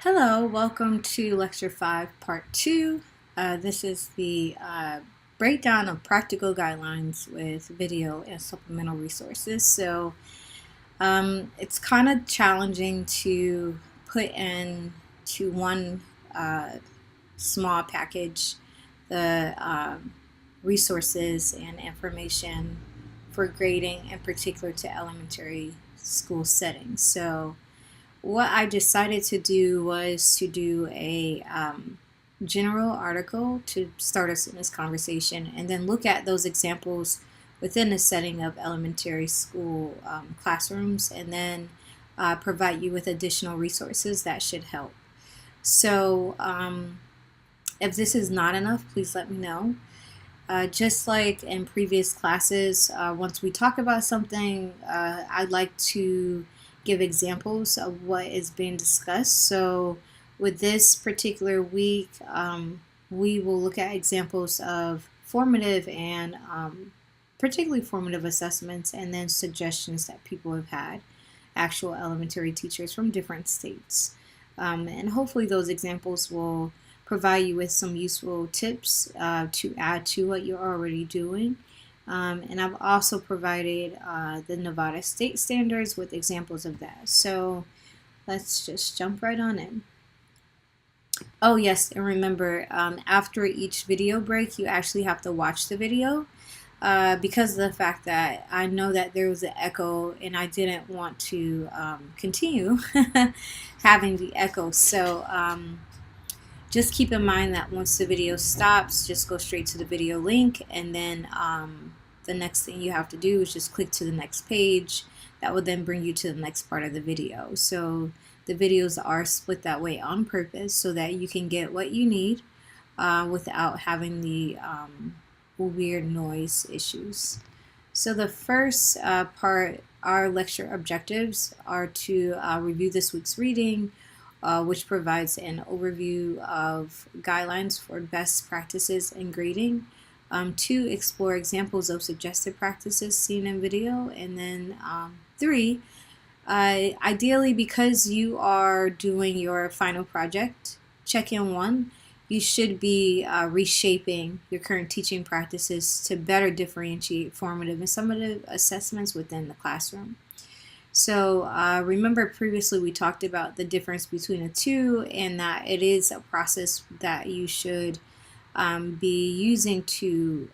Hello, welcome to Lecture 5, Part 2. This is the breakdown of practical guidelines with video and supplemental resources. It's kind of challenging to put in to one small package the resources and information for grading, in particular to elementary school settings. So what I decided to do was to do a general article to start us in this conversation and then look at those examples within the setting of elementary school classrooms and then provide you with additional resources that should help. So if this is not enough, please let me know. Just like in previous classes, once we talk about something, I'd like to give examples of what is being discussed. So with this particular week, we will look at examples of formative and particularly formative assessments and then suggestions that people have had, actual elementary teachers from different states. And hopefully those examples will provide you with some useful tips to add to what you're already doing. And I've also provided the Nevada state standards with examples of that. So let's just jump right on in. Oh yes, and remember, after each video break, you actually have to watch the video because of the fact that I know that there was an echo and I didn't want to continue having the echo. So just keep in mind that once the video stops, just go straight to the video link, and then the next thing you have to do is just click to the next page. That will then bring you to the next part of the video. So the videos are split that way on purpose so that you can get what you need without having the weird noise issues. So the first part, our lecture objectives, are to review this week's reading, which provides an overview of guidelines for best practices in grading. 2, explore examples of suggested practices seen in video. And then 3, ideally, because you are doing your final project, check-in 1, you should be reshaping your current teaching practices to better differentiate formative and summative assessments within the classroom. So remember previously we talked about the difference between the two and that it is a process that you should be using to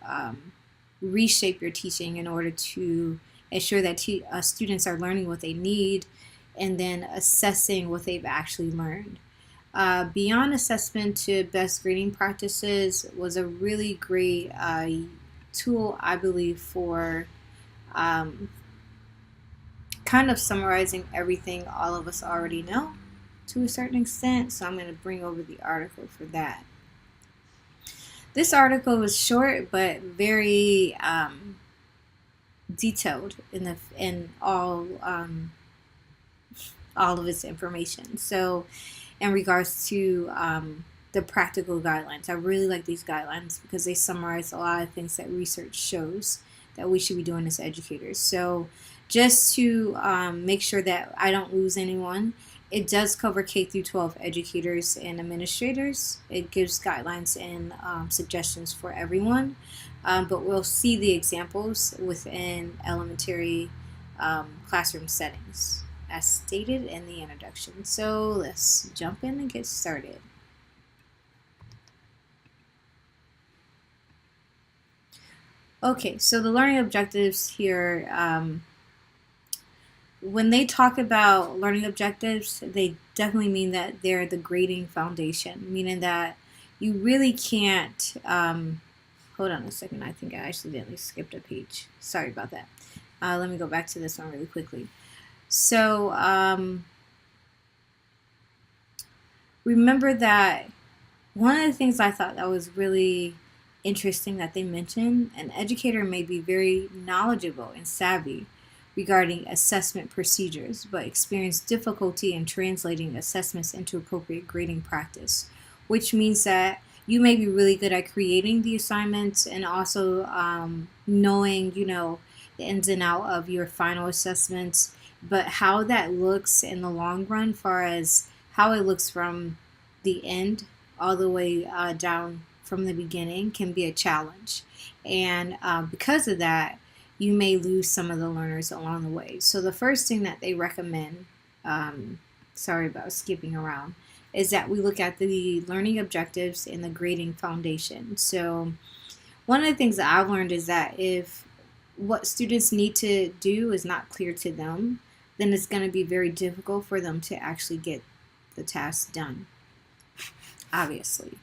reshape your teaching in order to ensure that students are learning what they need and then assessing what they've actually learned. Beyond assessment to best grading practices was a really great tool, I believe, for kind of summarizing everything all of us already know to a certain extent. So I'm going to bring over the article for that. This article was short but very detailed in all of its information. So in regards to the practical guidelines, I really like these guidelines because they summarize a lot of things that research shows that we should be doing as educators. So just to make sure that I don't lose anyone, it does cover K through 12 educators and administrators. It gives guidelines and suggestions for everyone, but we'll see the examples within elementary classroom settings as stated in the introduction. So let's jump in and get started. Okay, so the learning objectives here, when they talk about learning objectives, they definitely mean that they're the grading foundation, meaning that you really can't, hold on a second, I think I accidentally skipped a page. Sorry about that. Let me go back to this one really quickly. So remember that one of the things I thought that was really interesting that they mentioned, an educator may be very knowledgeable and savvy regarding assessment procedures, but experience difficulty in translating assessments into appropriate grading practice, which means that you may be really good at creating the assignments and also knowing, the ins and out of your final assessments, but how that looks in the long run, far as how it looks from the end all the way down from the beginning can be a challenge. And because of that, you may lose some of the learners along the way. So the first thing that they recommend, sorry about skipping around, is that we look at the learning objectives and the grading foundation. So one of the things that I've learned is that if what students need to do is not clear to them, then it's going to be very difficult for them to actually get the task done, obviously.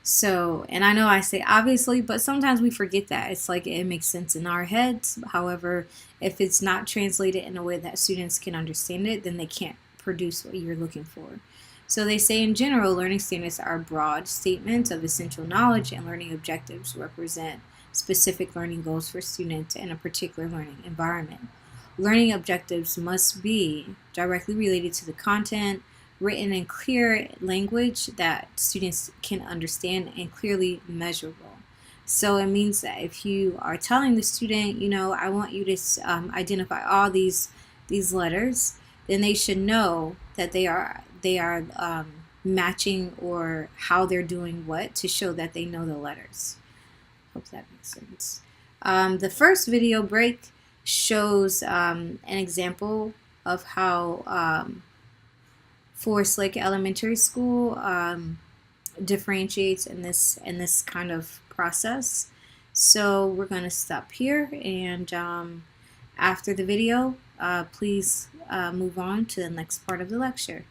So, and I know I say obviously, but sometimes we forget that. It's like it makes sense in our heads. However, if it's not translated in a way that students can understand it, then they can't produce what you're looking for. So they say in general, learning standards are broad statements of essential knowledge, and learning objectives represent specific learning goals for students in a particular learning environment. Learning objectives must be directly related to the content, written in clear language that students can understand, and clearly measurable. So it means that if you are telling the student, I want you to identify all these letters, then they should know that they are matching, or how they're doing what, to show that they know the letters. Hope that makes sense. The first video break shows an example of how Forest Lake Elementary School differentiates in this kind of process. So we're going to stop here, and after the video, please move on to the next part of the lecture.